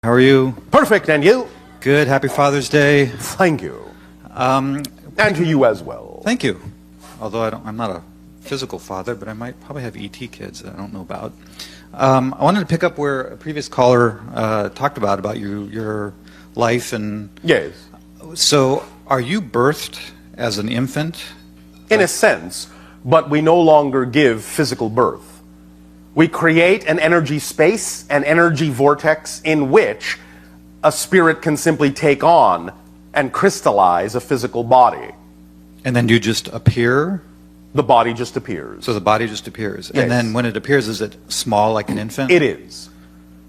How are you? Perfect, and you? Good. Happy Father's Day. Thank you. And to you as well. Thank you. Although I'm not a physical father, but I might probably have ET kids that I don't know about. I wanted to pick up where a previous caller talked about your life and. Yes. So, are you birthed as an infant? In a sense, but we no longer give physical birth. We create an energy space, an energy vortex in which a spirit can simply take on and crystallize a physical body. And then you just appear? The body just appears. So the body just appears. Yes. And then when it appears, is it small like an infant? It is.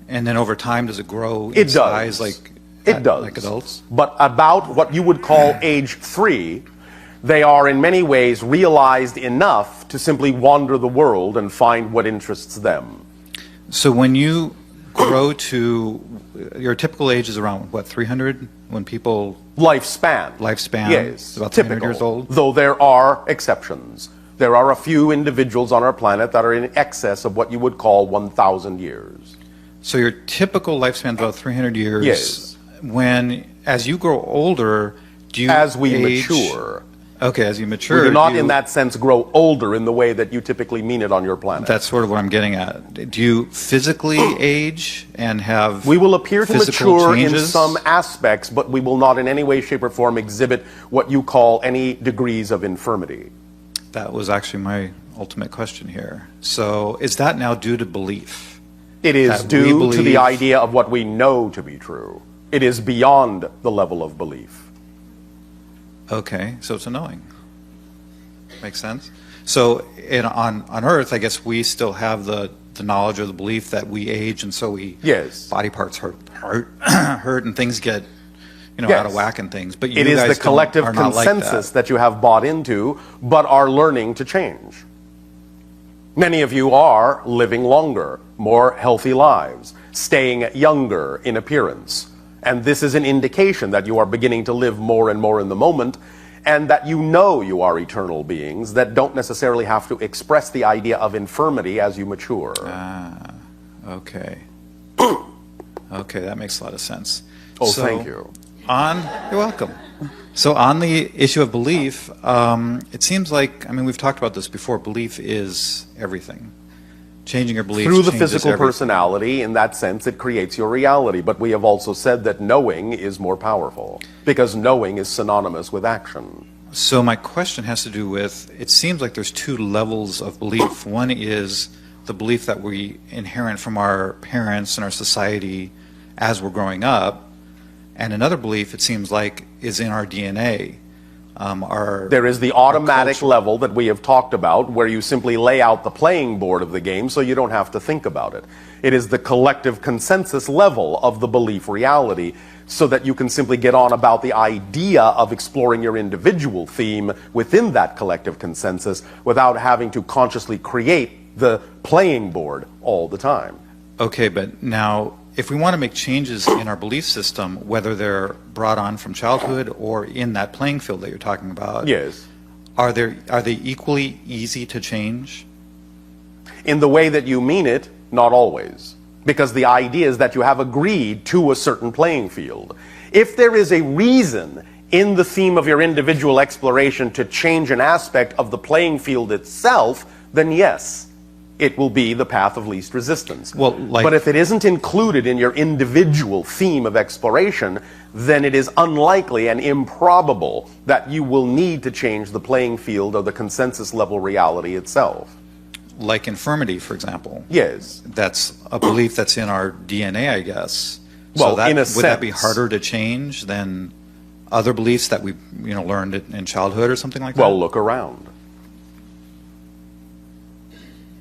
And then over time, does it grow in size like adults? But about what you would call age 3, they are in many ways realized enough to simply wander the world and find what interests them. So when you grow to, your typical age is around, what, 300? When people... Lifespan. Yes. About 300 typical, years old? Though there are exceptions. There are a few individuals on our planet that are in excess of what you would call 1,000 years. So your typical lifespan is about 300 years. Yes. As you grow older, do you As we age? mature. Okay, as you mature. We do not in that sense grow older in the way that you typically mean it on your planet. That's sort of what I'm getting at. Do you physically age and have We will appear to mature changes? in some aspects, but we will not in any way, shape, or form exhibit what you call any degrees of infirmity. That was actually my ultimate question here. So is that now due to belief? It is That due to the idea of what we know to be true. It is beyond the level of belief. Okay, so it's a knowing. Makes sense. So on Earth, I guess we still have the knowledge or the belief that we age, and so Yes. body parts hurt and things get Yes. out of whack and things. But you It is guys the collective are not like consensus that you have bought into, but are learning to change. Many of you are living longer, more healthy lives, staying younger in appearance. And this is an indication that you are beginning to live more and more in the moment, and that you know you are eternal beings that don't necessarily have to express the idea of infirmity as you mature. Okay. Okay, that makes a lot of sense. Oh, thank you. You're welcome. So on the issue of belief, it seems like, we've talked about this before, belief is everything. Changing your beliefs Through the changes physical everything. personality, in that sense, it creates your reality. But we have also said that knowing is more powerful, because knowing is synonymous with action. So my question has to do with, it seems like there's 2 levels of belief. One is the belief that we inherit from our parents and our society as we're growing up. And another belief, it seems like, is in our DNA. There is the automatic level that we have talked about, where you simply lay out the playing board of the game so you don't have to think about it. It is the collective consensus level of the belief reality, so that you can simply get on about the idea of exploring your individual theme within that collective consensus without having to consciously create the playing board all the time. Okay, but now, if we want to make changes in our belief system, whether they're brought on from childhood or in that playing field that you're talking about, Yes. are they equally easy to change? In the way that you mean it, not always. Because the idea is that you have agreed to a certain playing field. If there is a reason in the theme of your individual exploration to change an aspect of the playing field itself, then yes, it will be the path of least resistance. But if it isn't included in your individual theme of exploration, then it is unlikely and improbable that you will need to change the playing field of the consensus level reality itself. Like infirmity, for example. Yes. That's a belief that's in our DNA, I guess. Well, so that, in a would that be sense. harder to change than other beliefs that we learned in childhood or something like that? Well, look around.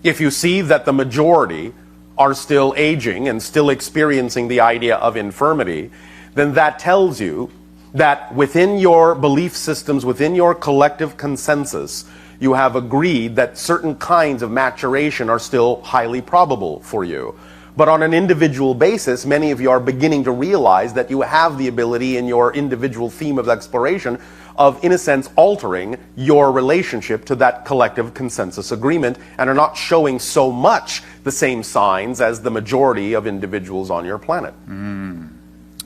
If you see that the majority are still aging and still experiencing the idea of infirmity, then that tells you that within your belief systems, within your collective consensus, you have agreed that certain kinds of maturation are still highly probable for you. But on an individual basis, many of you are beginning to realize that you have the ability in your individual theme of exploration of, in a sense, altering your relationship to that collective consensus agreement, and are not showing so much the same signs as the majority of individuals on your planet.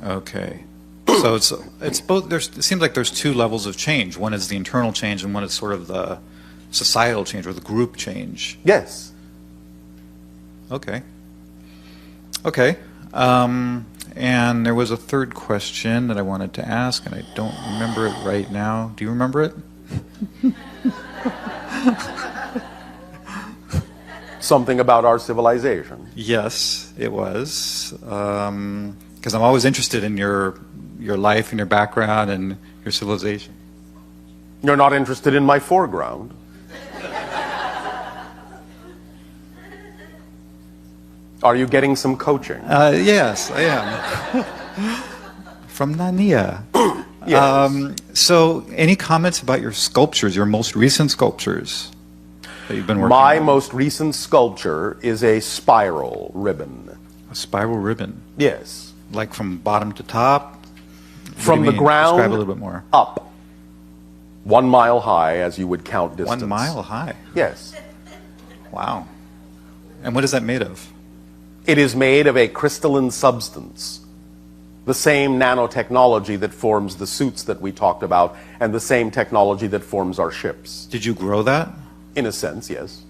Okay. So it's both. It seems like there's two levels of change. One is the internal change, and one is sort of the societal change or the group change. Yes. Okay. Okay. And there was a third question that I wanted to ask, and I don't remember it right now. Do you remember it? Something about our civilization. Yes, it was. Because I'm always interested in your life and your background and your civilization. You're not interested in my foreground. Are you getting some coaching? Yes, I am. From Narnia. Yes. So, any comments about your sculptures, your most recent sculptures that you've been working My on? most recent sculpture is a spiral ribbon. A spiral ribbon. Yes. Like from bottom to top? What do From you the mean? ground Describe a little bit more. up. 1 mile high, as you would count distance. 1 mile high. Yes. Wow. And what is that made of? It is made of a crystalline substance, the same nanotechnology that forms the suits that we talked about, and the same technology that forms our ships. Did you grow that? In a sense, yes.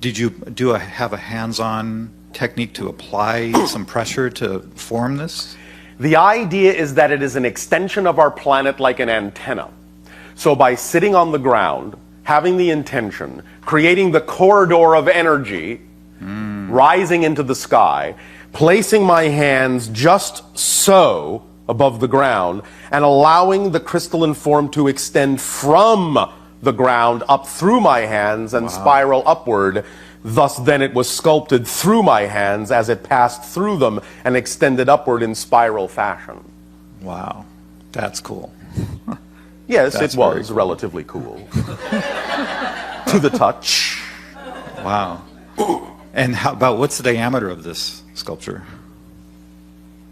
Did you have a hands-on technique to apply some pressure to form this? The idea is that it is an extension of our planet like an antenna. So by sitting on the ground, having the intention, creating the corridor of energy, rising into the sky, placing my hands just so above the ground, and allowing the crystalline form to extend from the ground up through my hands and spiral upward. Thus then it was sculpted through my hands as it passed through them and extended upward in spiral fashion. Wow. That's cool. Yes, That's it was very cool. relatively cool. To the touch. Wow. And how about, what's the diameter of this sculpture?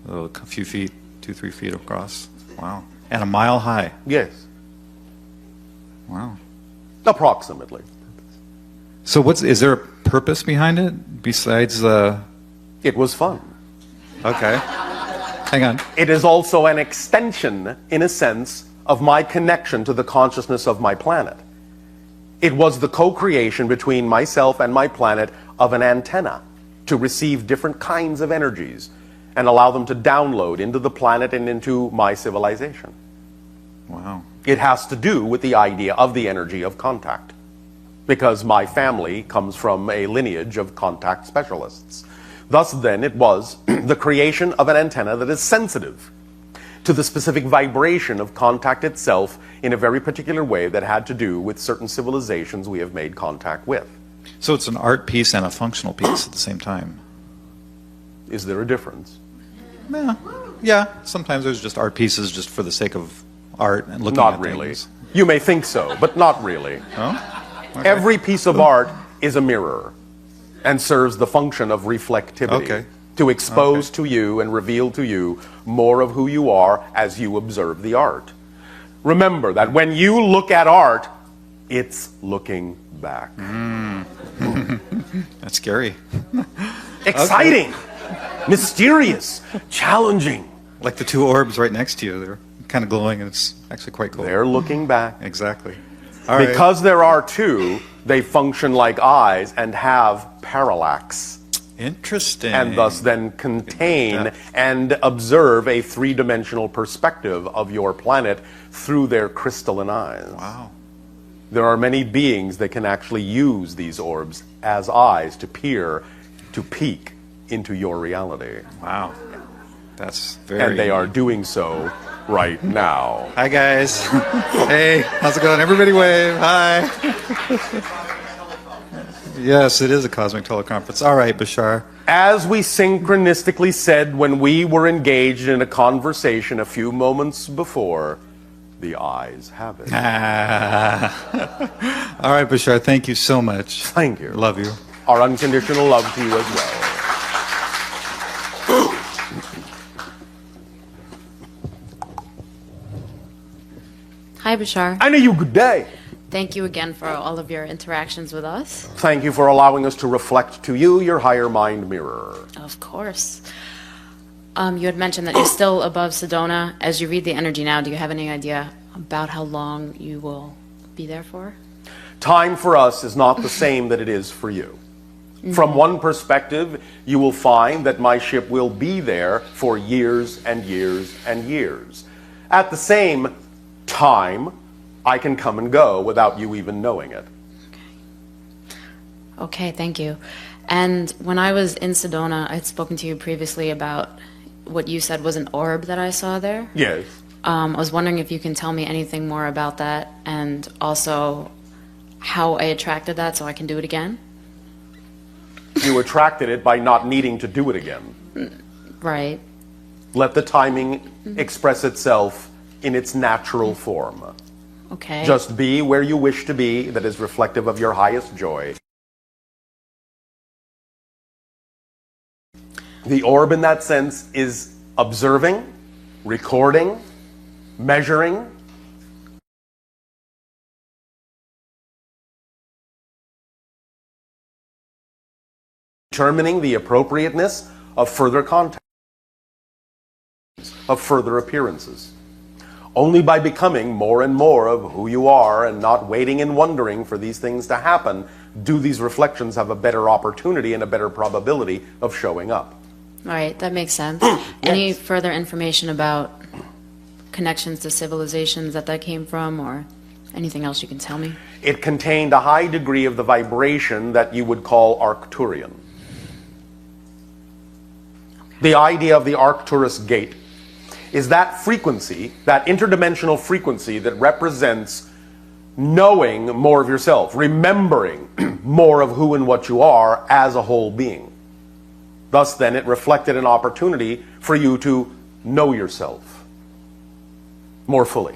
Oh, a few feet, 2-3 feet across. Wow. And 1 mile high. Yes, Wow. approximately. So is there a purpose behind it besides the... It was fun. Okay. Hang on. It is also an extension, in a sense, of my connection to the consciousness of my planet. It was the co-creation between myself and my planet of an antenna to receive different kinds of energies and allow them to download into the planet and into my civilization. Wow. It has to do with the idea of the energy of contact, because my family comes from a lineage of contact specialists. Thus then, it was the creation of an antenna that is sensitive to the specific vibration of contact itself in a very particular way that had to do with certain civilizations we have made contact with. So it's an art piece and a functional piece at the same time. Is there a difference? Yeah. Sometimes there's just art pieces just for the sake of art and looking Not at really. things. You may think so, but not really. Oh? Okay. Every piece of art is a mirror and serves the function of reflectivity. Okay. To expose to you and reveal to you more of who you are as you observe the art. Remember that when you look at art, it's looking back. That's scary. Exciting, mysterious, challenging. Like the two orbs right next to you. They're kind of glowing, and it's actually quite cool. They're looking back. Exactly. All right. Because there are two, they function like eyes and have parallax. Interesting. And thus then contain and observe a three-dimensional perspective of your planet through their crystalline eyes. Wow. There are many beings that can actually use these orbs as eyes to peer, to peek into your reality. Wow. That's very... And they are doing so right now. Hi, guys. Hey, how's it going? Everybody wave. Hi. Yes, it is a cosmic teleconference. All right, Bashar. As we synchronistically said when we were engaged in a conversation a few moments before, the eyes have it. All right, Bashar, thank you so much. Thank you. Love you. Our unconditional love to you as well. Hi, Bashar. I know you. Good day. Thank you again for all of your interactions with us. Thank you for allowing us to reflect to you your higher mind mirror. Of course. You had mentioned that you're still above Sedona. As you read the energy now, do you have any idea about how long you will be there for? Time for us is not the same that it is for you. From one perspective, you will find that my ship will be there for years and years and years. At the same time, I can come and go without you even knowing it. Okay, thank you. And when I was in Sedona, I had spoken to you previously about what you said was an orb that I saw there. Yes. I was wondering if you can tell me anything more about that, and also how I attracted that so I can do it again. You attracted it by not needing to do it again. Right. Let the timing express itself in its natural form. Okay. Just be where you wish to be, that is reflective of your highest joy. The orb in that sense is observing, recording, measuring, determining the appropriateness of further contact, of further appearances. Only by becoming more and more of who you are and not waiting and wondering for these things to happen do these reflections have a better opportunity and a better probability of showing up. All right, that makes sense. Any further information about connections to civilizations that came from, or anything else you can tell me? It contained a high degree of the vibration that you would call Arcturian. The idea of the Arcturus gate is that frequency, that interdimensional frequency that represents knowing more of yourself, remembering more of who and what you are as a whole being. Thus then it reflected an opportunity for you to know yourself more fully.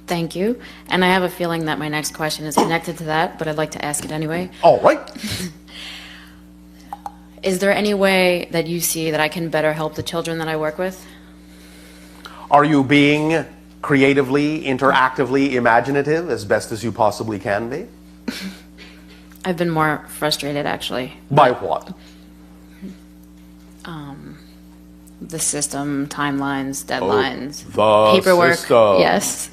Thank you. And I have a feeling that my next question is connected to that, but I'd like to ask it anyway. All right. Is there any way that you see that I can better help the children that I work with? Are you being creatively, interactively imaginative as best as you possibly can be? I've been more frustrated, actually. By what? The system, timelines, deadlines, the paperwork. system. Yes.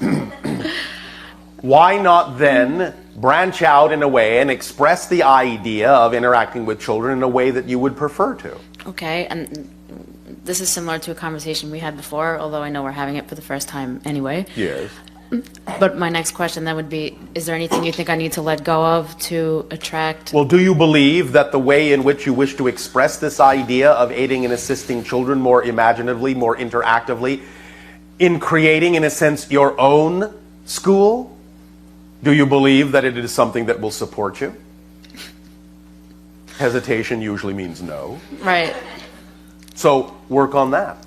Why not then branch out in a way and express the idea of interacting with children in a way that you would prefer to? Okay, and this is similar to a conversation we had before, although I know we're having it for the first time anyway. Yes. But my next question then would be, is there anything you think I need to let go of to attract? Well, do you believe that the way in which you wish to express this idea of aiding and assisting children more imaginatively, more interactively, in creating, in a sense, your own school, do you believe that it is something that will support you? Hesitation usually means no. Right. So work on that.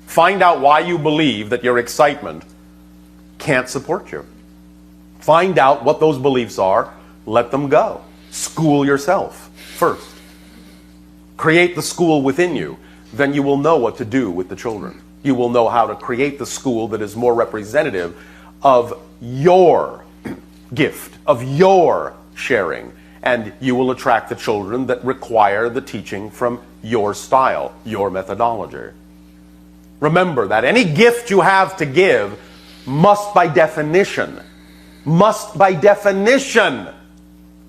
Find out why you believe that your excitement can't support you. Find out what those beliefs are. Let them go. School yourself first. Create the school within you. Then you will know what to do with the children. You will know how to create the school that is more representative of your gift, of your sharing. And you will attract the children that require the teaching from your style, your methodology. Remember that any gift you have to give must by definition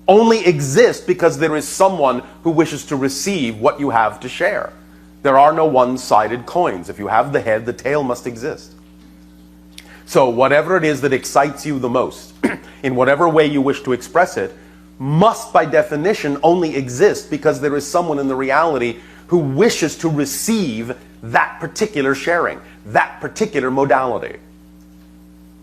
only exist because there is someone who wishes to receive what you have to share. There are no one-sided coins. If you have the head, the tail must exist. So whatever it is that excites you the most, in whatever way you wish to express it, must by definition only exist because there is someone in the reality who wishes to receive that particular sharing, that particular modality.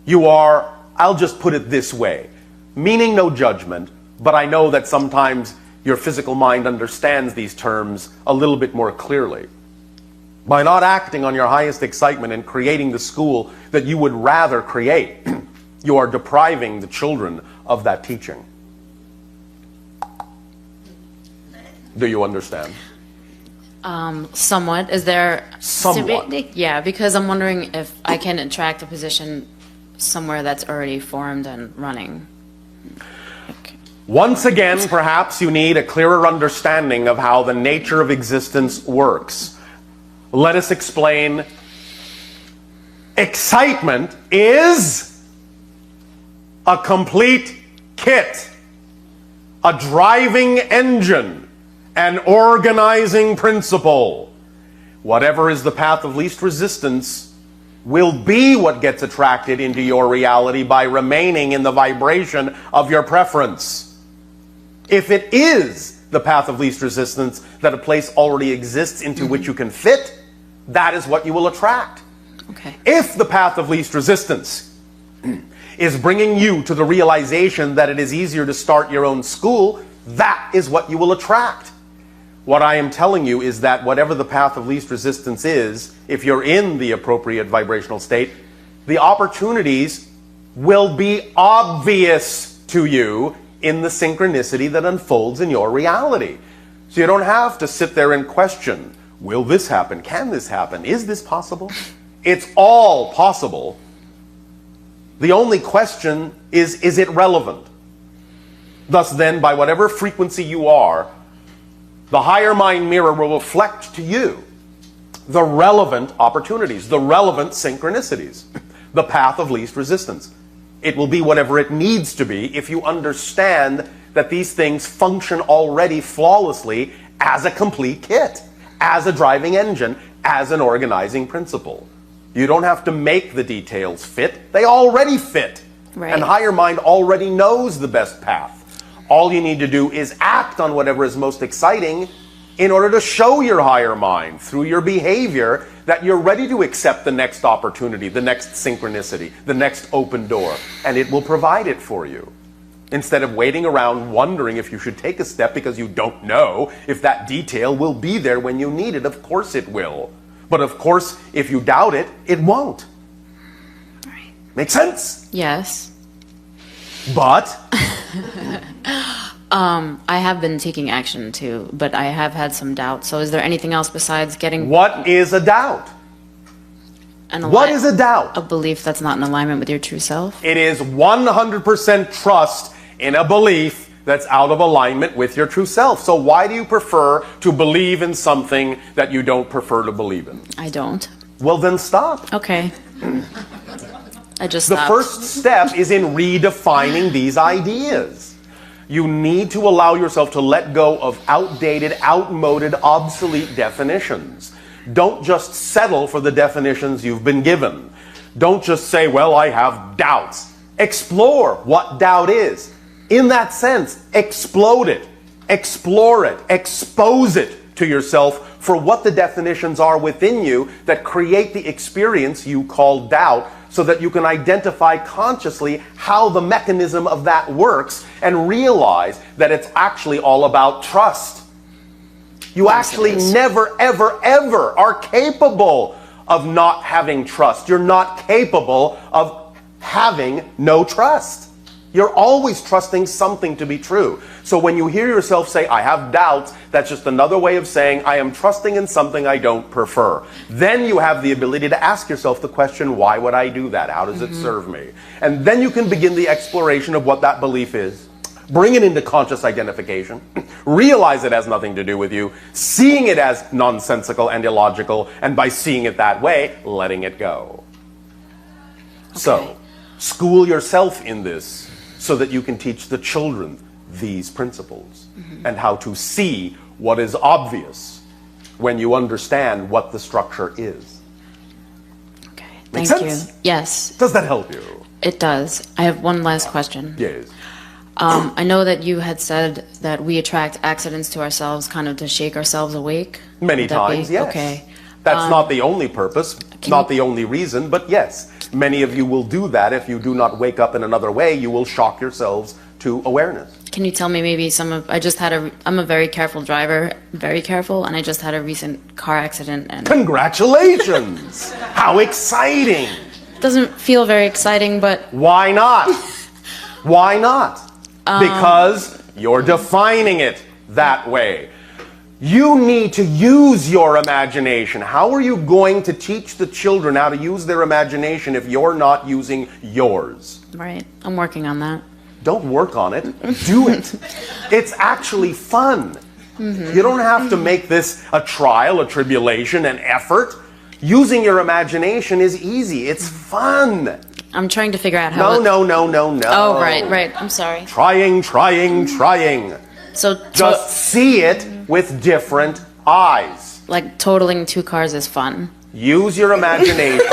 You are, I'll just put it this way, meaning no judgment, but I know that sometimes your physical mind understands these terms a little bit more clearly. By not acting on your highest excitement and creating the school that you would rather create, you are depriving the children of that teaching. Do you understand? Somewhat. Is there... Somewhat. Yeah, because I'm wondering if I can attract a position somewhere that's already formed and running. Okay. Once again, perhaps you need a clearer understanding of how the nature of existence works. Let us explain. Excitement is a complete kit, a driving engine, an organizing principle. Whatever is the path of least resistance will be what gets attracted into your reality by remaining in the vibration of your preference. If it is the path of least resistance, that a place already exists into which you can fit, that is what you will attract. Okay. If the path of least resistance is bringing you to the realization that it is easier to start your own school, that is what you will attract. What I am telling you is that whatever the path of least resistance is, if you're in the appropriate vibrational state, the opportunities will be obvious to you in the synchronicity that unfolds in your reality. So you don't have to sit there and question, will this happen? Can this happen? Is this possible? It's all possible. The only question is it relevant? Thus then, by whatever frequency you are, the higher mind mirror will reflect to you the relevant opportunities, the relevant synchronicities, the path of least resistance. It will be whatever it needs to be if you understand that these things function already flawlessly as a complete kit, as a driving engine, as an organizing principle. You don't have to make the details fit. They already fit. Right. And higher mind already knows the best path. All you need to do is act on whatever is most exciting in order to show your higher mind through your behavior that you're ready to accept the next opportunity, the next synchronicity, the next open door, and it will provide it for you. Instead of waiting around wondering if you should take a step because you don't know if that detail will be there when you need it. Of course it will. But of course, if you doubt it, it won't. Right. Make sense? Yes. But I have been taking action too, but I have had some doubt. So is there anything else besides getting what is a doubt? What is a doubt? A belief that's not in alignment with your true self? It is 100% trust in a belief that's out of alignment with your true self. So why do you prefer to believe in something that you don't prefer to believe in? I don't. Well, then stop. Okay. I just The stopped. first step is in redefining these ideas. You need to allow yourself to let go of outdated, outmoded, obsolete definitions. Don't just settle for the definitions you've been given. Don't just say, well, I have doubts. Explore what doubt is. In that sense, explode it, explore it, expose it to yourself for what the definitions are within you that create the experience you call doubt, so that you can identify consciously how the mechanism of that works and realize that it's actually all about trust. You actually never, ever, ever are capable of not having trust. You're not capable of having no trust. You're always trusting something to be true. So when you hear yourself say, I have doubts, that's just another way of saying, I am trusting in something I don't prefer. Then you have the ability to ask yourself the question, why would I do that? How does it serve me? And then you can begin the exploration of what that belief is. Bring it into conscious identification. Realize it has nothing to do with you. Seeing it as nonsensical and illogical. And by seeing it that way, letting it go. Okay. So, school yourself in this, so that you can teach the children these principles and how to see what is obvious when you understand what the structure is. Okay, Make thank sense? you. Yes. Does that help you? It does. I have one last question. Yes. I know that you had said that we attract accidents to ourselves kind of to shake ourselves awake. Many Would that be- times, yes. Okay. That's not the only purpose, not the only reason, but yes. Many of you will do that. If you do not wake up in another way, you will shock yourselves to awareness. Can you tell me maybe I'm a very careful driver, very careful, and I just had a recent car accident and Congratulations! How exciting! it doesn't feel very exciting, but Why not? Why not? Because you're defining it that way. You need to use your imagination. How are you going to teach the children how to use their imagination if you're not using yours? right, I'm working on that. Don't work on it. Do it. It's actually fun. You don't have to make this a trial, a tribulation, an effort. Using your imagination is easy. It's fun. I'm trying to figure out how. No. Oh, right. I'm sorry. Trying. So, Just see it with different eyes. like totaling 2 cars is fun. Use your imagination.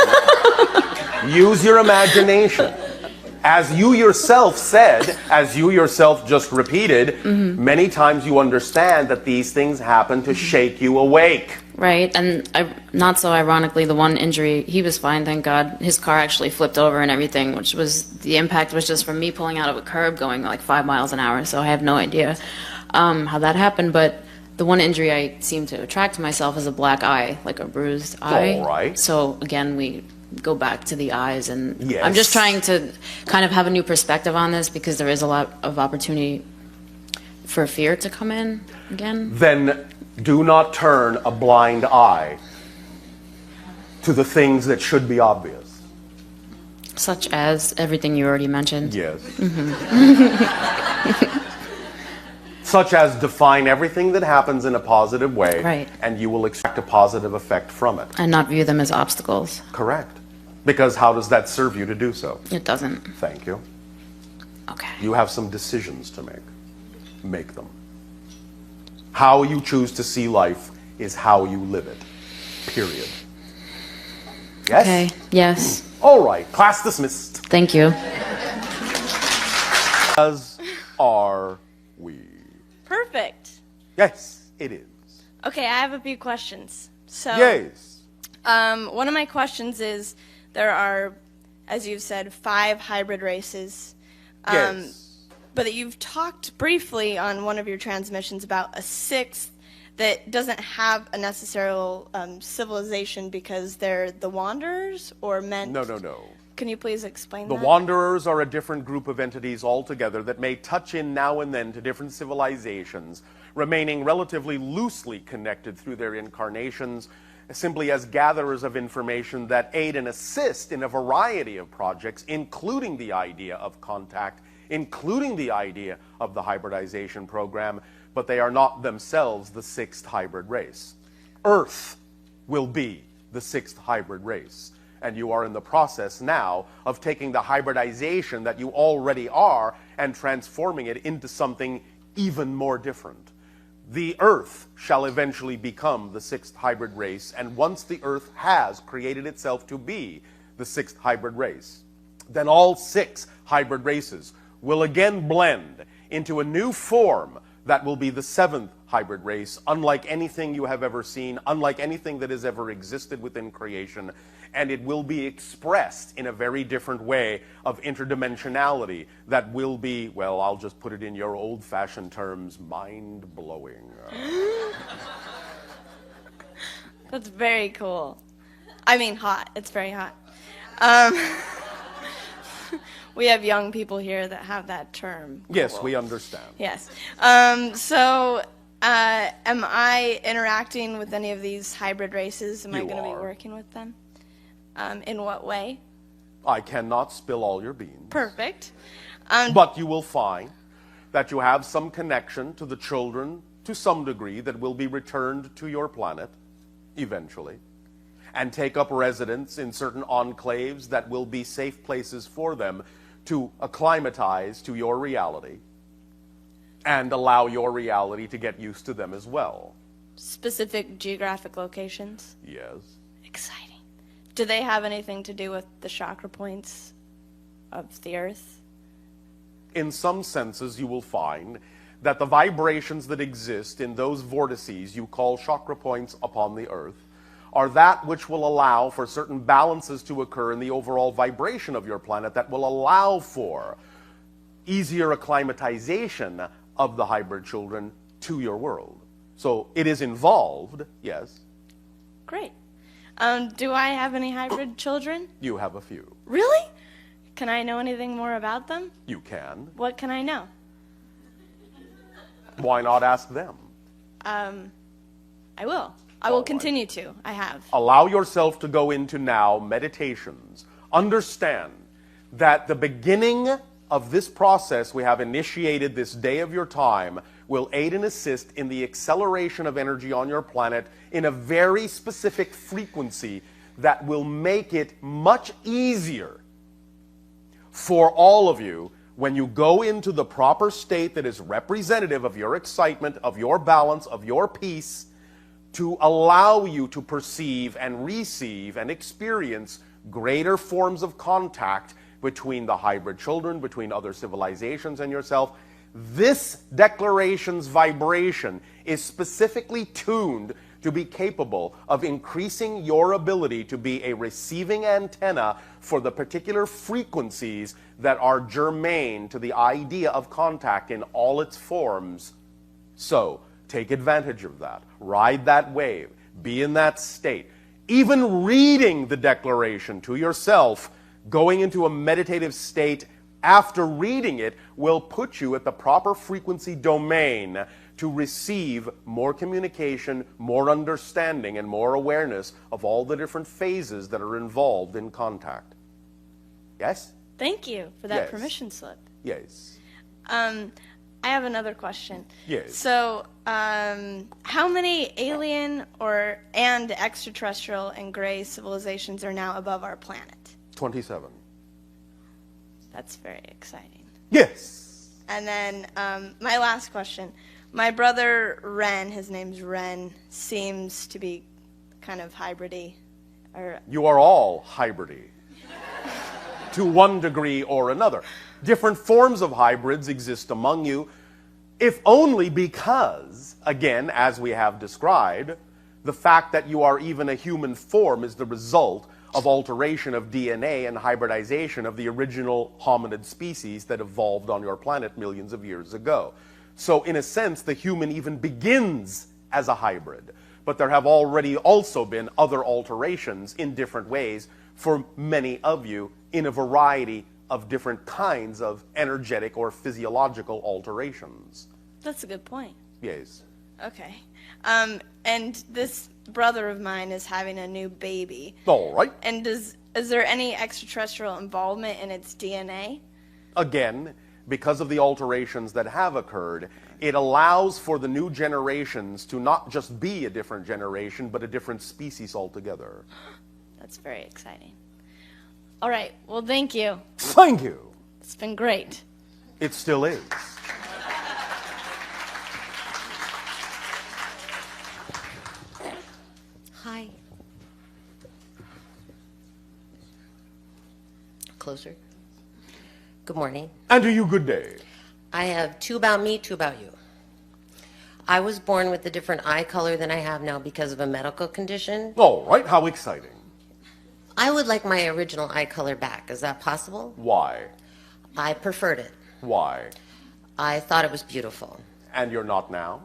Use your imagination. As you yourself said, as you yourself just repeated, many times you understand that these things happen to shake you awake. Right, and not so ironically, the one injury, he was fine, thank God. His car actually flipped over and everything, which was, the impact was just from me pulling out of a curb going like 5 miles an hour, so I have no idea how that happened, but the one injury I seem to attract to myself is a black eye, like a bruised eye. All right. So again, we go back to the eyes, and Yes. I'm just trying to kind of have a new perspective on this because there is a lot of opportunity for fear to come in again. Then do not turn a blind eye to the things that should be obvious. Such as everything you already mentioned. Yes. Such as define everything that happens in a positive way, Right. and you will expect a positive effect from it. And not view them as obstacles. Correct. Because how does that serve you to do so? It doesn't. Thank you. Okay. You have some decisions to make. Make them. How you choose to see life is how you live it. Period. Yes? Okay. Yes. All right. Class dismissed. Thank you. As are we. Perfect. Yes, it is. Okay, I have a few questions. So, Yes. one of my questions is, there are, as you've said, 5 hybrid races. Yes. But you've talked briefly on one of your transmissions about a 6th that doesn't have a necessary civilization because they're the Wanderers or meant... No. Can you please explain The that? Wanderers are a different group of entities altogether that may touch in now and then to different civilizations, remaining relatively loosely connected through their incarnations, simply as gatherers of information that aid and assist in a variety of projects, including the idea of contact, including the idea of the hybridization program, but they are not themselves the 6th hybrid race. Earth will be the 6th hybrid race. And you are in the process now of taking the hybridization that you already are and transforming it into something even more different. The Earth shall eventually become the 6th hybrid race, and once the Earth has created itself to be the 6th hybrid race, then all 6 hybrid races will again blend into a new form that will be the 7th hybrid race, unlike anything you have ever seen, unlike anything that has ever existed within creation, and it will be expressed in a very different way of interdimensionality that will be, well, I'll just put it in your old-fashioned terms, mind-blowing. That's very cool. I mean, hot. It's very hot. We have young people here that have that term. Yes, Cool. we understand. Yes. So, am I interacting with any of these hybrid races? Am I You going to be are. working with them? In what way? I cannot spill all your beans. Perfect. But you will find that you have some connection to the children, to some degree, that will be returned to your planet, eventually, and take up residence in certain enclaves that will be safe places for them to acclimatize to your reality and allow your reality to get used to them as well. Specific geographic locations? Yes. Exciting. Do they have anything to do with the chakra points of the Earth? In some senses, you will find that the vibrations that exist in those vortices you call chakra points upon the Earth are that which will allow for certain balances to occur in the overall vibration of your planet that will allow for easier acclimatization of the hybrid children to your world. So it is involved, yes. Great. Do I have any hybrid children? You have a few. Really? Can I know anything more about them? You can. What can I know? Why not ask them? I will. I will continue to. I have. Allow yourself to go into now meditations. Understand that the beginning of this process we have initiated this day of your time will aid and assist in the acceleration of energy on your planet in a very specific frequency that will make it much easier for all of you when you go into the proper state that is representative of your excitement, of your balance, of your peace, to allow you to perceive and receive and experience greater forms of contact between the hybrid children, between other civilizations and yourself. This declaration's vibration is specifically tuned to be capable of increasing your ability to be a receiving antenna for the particular frequencies that are germane to the idea of contact in all its forms. So, take advantage of that. Ride that wave. Be in that state. Even reading the declaration to yourself, going into a meditative state after reading it, will put you at the proper frequency domain to receive more communication, more understanding, and more awareness of all the different phases that are involved in contact. Yes? Thank you for that Yes. permission slip. Yes. I have another question. Yes. So, how many alien and extraterrestrial and gray civilizations are now above our planet? 27. That's very exciting. Yes. And then my last question. My brother Ren, his name's Ren, seems to be kind of hybridy. You are all hybridy to one degree or another. Different forms of hybrids exist among you, if only because, again, as we have described, the fact that you are even a human form is the result of alteration of DNA and hybridization of the original hominid species that evolved on your planet millions of years ago. So in a sense, the human even begins as a hybrid. But there have already also been other alterations in different ways for many of you in a variety of different kinds of energetic or physiological alterations. That's a good point. Yes. Okay. And this brother of mine is having a new baby. All right. And is there any extraterrestrial involvement in its DNA? Again, because of the alterations that have occurred, it allows for the new generations to not just be a different generation, but a different species altogether. That's very exciting. All right. Well, thank you. Thank you. It's been great. It still is. Hi. Closer. Good morning. And to you, good day. I have two about me, two about you. I was born with a different eye color than I have now because of a medical condition. All right, how exciting. I would like my original eye color back. Is that possible? Why? I preferred it. Why? I thought it was beautiful. And you're not now?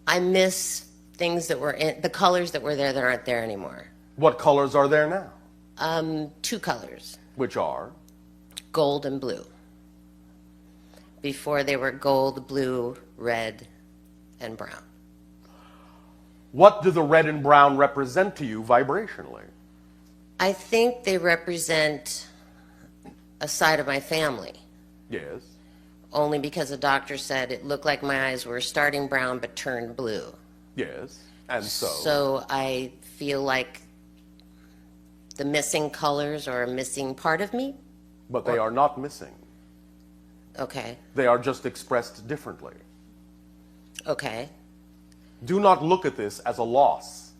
I miss things that were in the colors that were there that aren't there anymore. What colors are there now? Two colors, Which are? gold and blue. Before they were gold, blue, red, and brown. What do the red and brown represent to you vibrationally? I think they represent a side of my family, Yes. only because the doctor said it looked like my eyes were starting brown but turned blue. Yes. And so? So I feel like the missing colors are a missing part of me. But they are not missing. Okay, They are just expressed differently. okay, Do not look at this as a loss.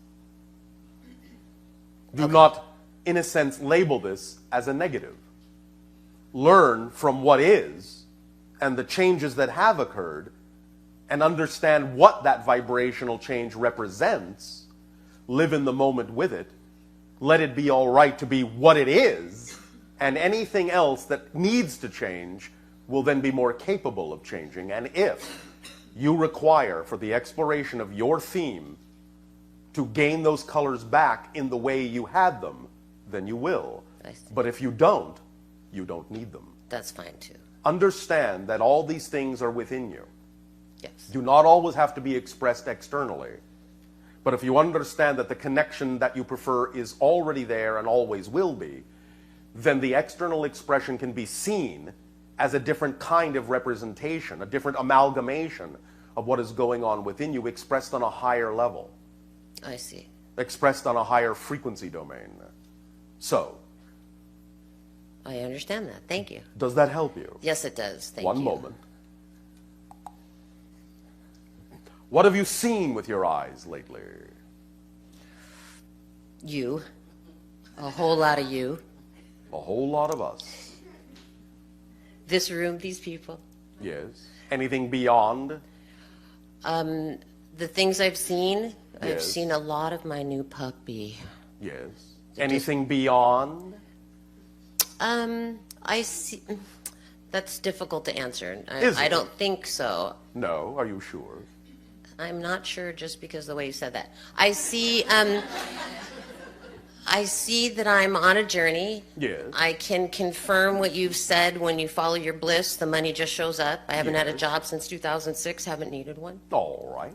Do not, in a sense, label this as a negative. Learn from what is and the changes that have occurred and understand what that vibrational change represents. Live in the moment with it. Let it be all right to be what it is, and anything else that needs to change will then be more capable of changing. And if you require for the exploration of your theme to gain those colors back in the way you had them, then you will. I see. But if you don't need them. that's fine too. Understand that all these things are within you. Yes, Do not always have to be expressed externally. But if you understand that the connection that you prefer is already there and always will be, then the external expression can be seen as a different kind of representation, a different amalgamation of what is going on within you expressed on a higher level, I see. expressed on a higher frequency domain. So, I understand that. Thank you. does that help you? Yes, it does. Thank you. One moment. What have you seen with your eyes lately? You. A whole lot of you. A whole lot of us. This room, these people. Yes. Anything beyond? The things I've seen, I've Yes. seen a lot of my new puppy. Yes. Anything beyond? I see. That's difficult to answer. Is I it? don't think so. No. Are you sure? I'm not sure just because of the way you said that. I see that I'm on a journey. Yes. I can confirm what you've said. When you follow your bliss, the money just shows up. I haven't had a Yes. job since 2006, haven't needed one. All right.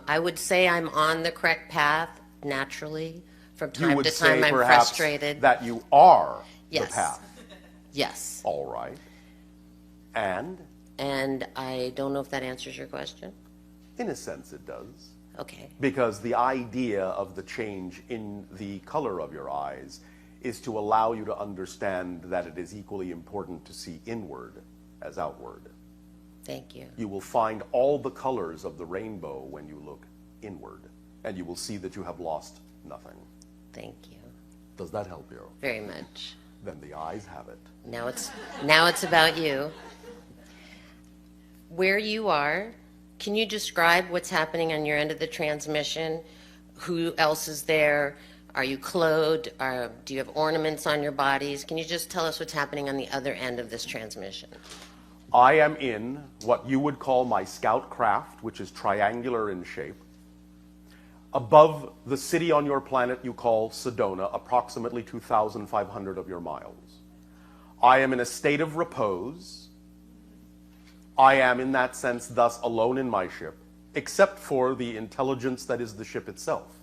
I would say I'm on the correct path naturally. From You time would to time, say I'm perhaps frustrated. that you are Yes. the path. Yes. All right. And And I don't know if that answers your question. in a sense it does. Okay. Because the idea of the change in the color of your eyes is to allow you to understand that it is equally important to see inward as outward. Thank you. You will find all the colors of the rainbow when you look inward, and you will see that you have lost nothing. Thank you. Does that help you? Very much. Then the eyes have it. Now it's about you. Where you are, can you describe what's happening on your end of the transmission? Who else is there? Are you clothed? Do you have ornaments on your bodies? Can you just tell us what's happening on the other end of this transmission? I am in what you would call my scout craft, which is triangular in shape. Above the city on your planet you call Sedona, approximately 2,500 of your miles. I am in a state of repose. I am, in that sense, thus alone in my ship, except for the intelligence that is the ship itself,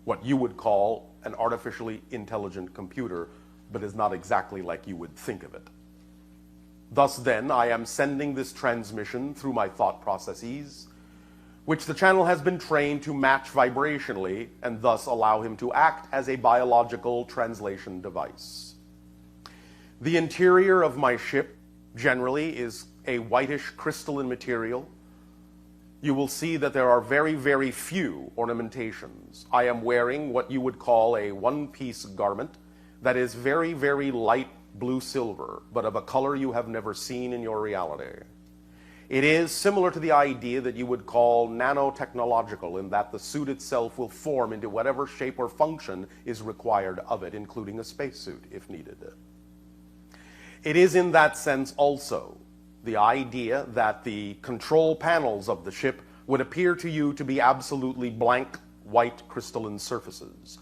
what you would call an artificially intelligent computer, but is not exactly like you would think of it. Thus, then, I am sending this transmission through my thought processes, which the channel has been trained to match vibrationally and thus allow him to act as a biological translation device. The interior of my ship generally is a whitish crystalline material. You will see that there are very, very few ornamentations. I am wearing what you would call a one-piece garment that is very, very light blue silver, but of a color you have never seen in your reality. It is similar to the idea that you would call nanotechnological, in that the suit itself will form into whatever shape or function is required of it, including a spacesuit if needed. It is in that sense also the idea that the control panels of the ship would appear to you to be absolutely blank white crystalline surfaces.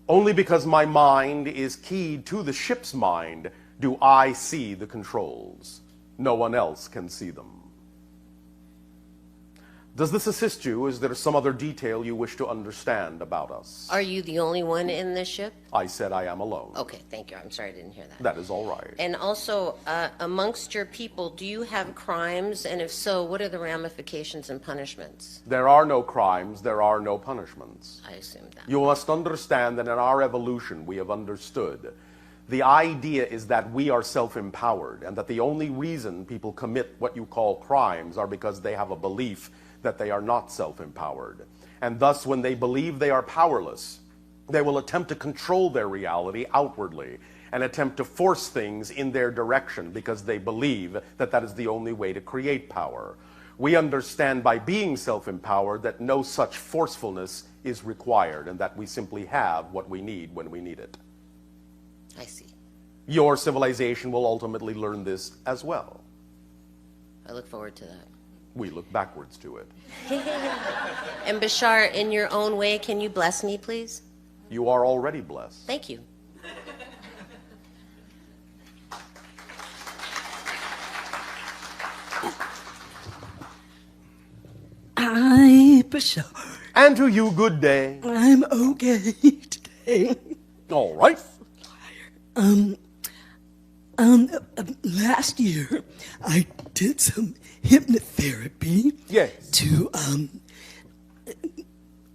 Only because my mind is keyed to the ship's mind do I see the controls. No one else can see them. Does this assist you? Is there some other detail you wish to understand about us? Are you the only one in this ship? I said I am alone. Okay, thank you. I'm sorry I didn't hear that. That is all right. And also, amongst your people, do you have crimes? And if so, what are the ramifications and punishments? There are no crimes, there are no punishments. I assume that. You must understand that in our evolution we have understood the idea is that we are self-empowered, and that the only reason people commit what you call crimes are because they have a belief that they are not self-empowered. And thus, when they believe they are powerless, they will attempt to control their reality outwardly and attempt to force things in their direction because they believe that that is the only way to create power. We understand by being self-empowered that no such forcefulness is required, and that we simply have what we need when we need it. I see. Your civilization will ultimately learn this as well. I look forward to that. We look backwards to it. And Bashar, in your own way, can you bless me, please? You are already blessed. Thank you. Hi, Bashar. And to you, good day. I'm okay today. All right. Last year, I did some hypnotherapy Yes. to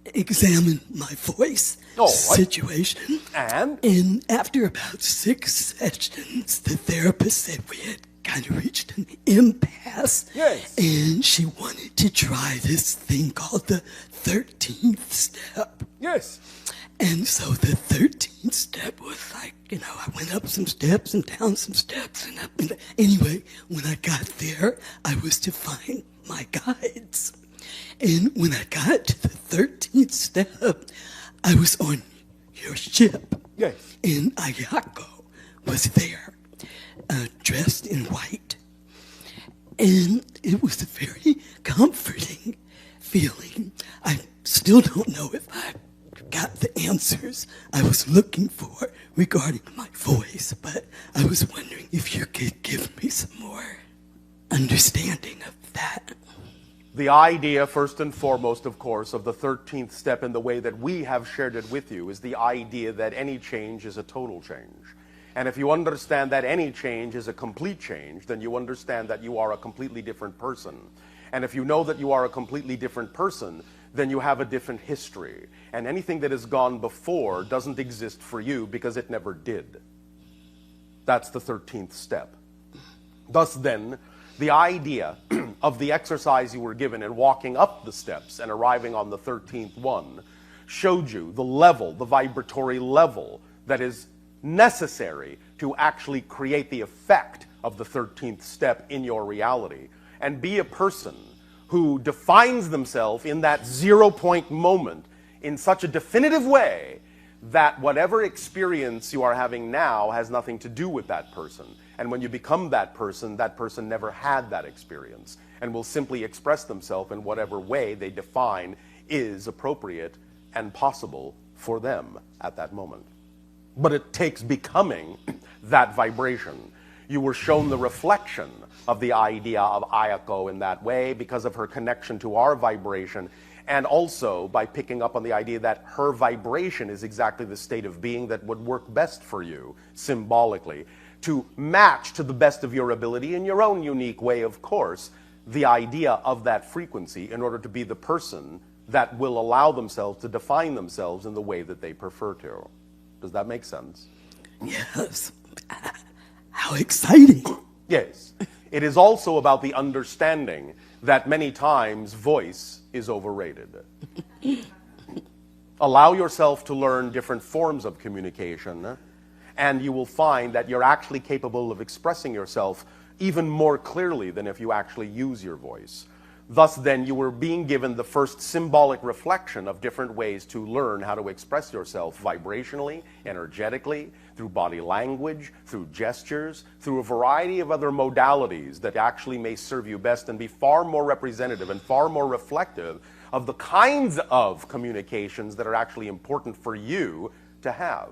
examine my voice situation. And after about 6 sessions, the therapist said we had kind of reached an impasse. Yes. And she wanted to try this thing called the 13th step. Yes. And so the 13th step was like, I went up some steps and down some steps and up. And anyway, when I got there, I was to find my guides. And when I got to the 13th step, I was on your ship. Yes. And Ayako was there, dressed in white. And it was a very comforting feeling. I still don't know if I got the answers I was looking for regarding my voice, but I was wondering if you could give me some more understanding of that. The idea, first and foremost, of course, of the 13th step in the way that we have shared it with you is the idea that any change is a total change. And if you understand that any change is a complete change, then you understand that you are a completely different person. And if you know that you are a completely different person, then you have a different history. And anything that has gone before doesn't exist for you because it never did. That's the 13th step. Thus then, the idea of the exercise you were given in walking up the steps and arriving on the 13th one showed you the level, the vibratory level that is necessary to actually create the effect of the 13th step in your reality and be a person who defines themselves in that 0 point moment in such a definitive way that whatever experience you are having now has nothing to do with that person. And when you become that person never had that experience and will simply express themselves in whatever way they define is appropriate and possible for them at that moment. But it takes becoming that vibration. You were shown the reflection of the idea of Ayako in that way because of her connection to our vibration, and also by picking up on the idea that her vibration is exactly the state of being that would work best for you, symbolically, to match to the best of your ability in your own unique way, of course, the idea of that frequency in order to be the person that will allow themselves to define themselves in the way that they prefer to. Does that make sense? Yes. How exciting. Yes. It is also about the understanding that many times voice is overrated. Allow yourself to learn different forms of communication, and you will find that you're actually capable of expressing yourself even more clearly than if you actually use your voice. Thus then, you were being given the first symbolic reflection of different ways to learn how to express yourself vibrationally, energetically, through body language, through gestures, through a variety of other modalities that actually may serve you best and be far more representative and far more reflective of the kinds of communications that are actually important for you to have.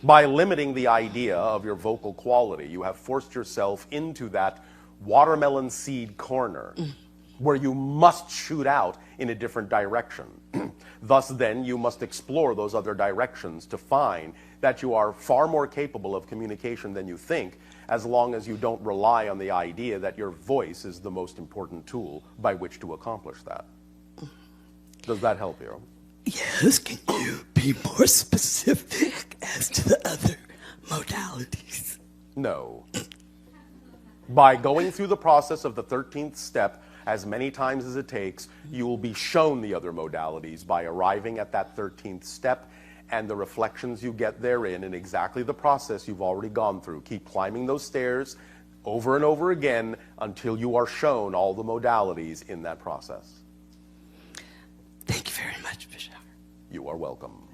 By limiting the idea of your vocal quality, you have forced yourself into that watermelon seed corner where you must shoot out in a different direction. Thus then, you must explore those other directions to find that you are far more capable of communication than you think, as long as you don't rely on the idea that your voice is the most important tool by which to accomplish that. Does that help you? Yes, can you be more specific as to the other modalities? No. By going through the process of the 13th step as many times as it takes, you will be shown the other modalities by arriving at that 13th step and the reflections you get therein in exactly the process you've already gone through. Keep climbing those stairs over and over again until you are shown all the modalities in that process. Thank you very much, Bashar. You are welcome.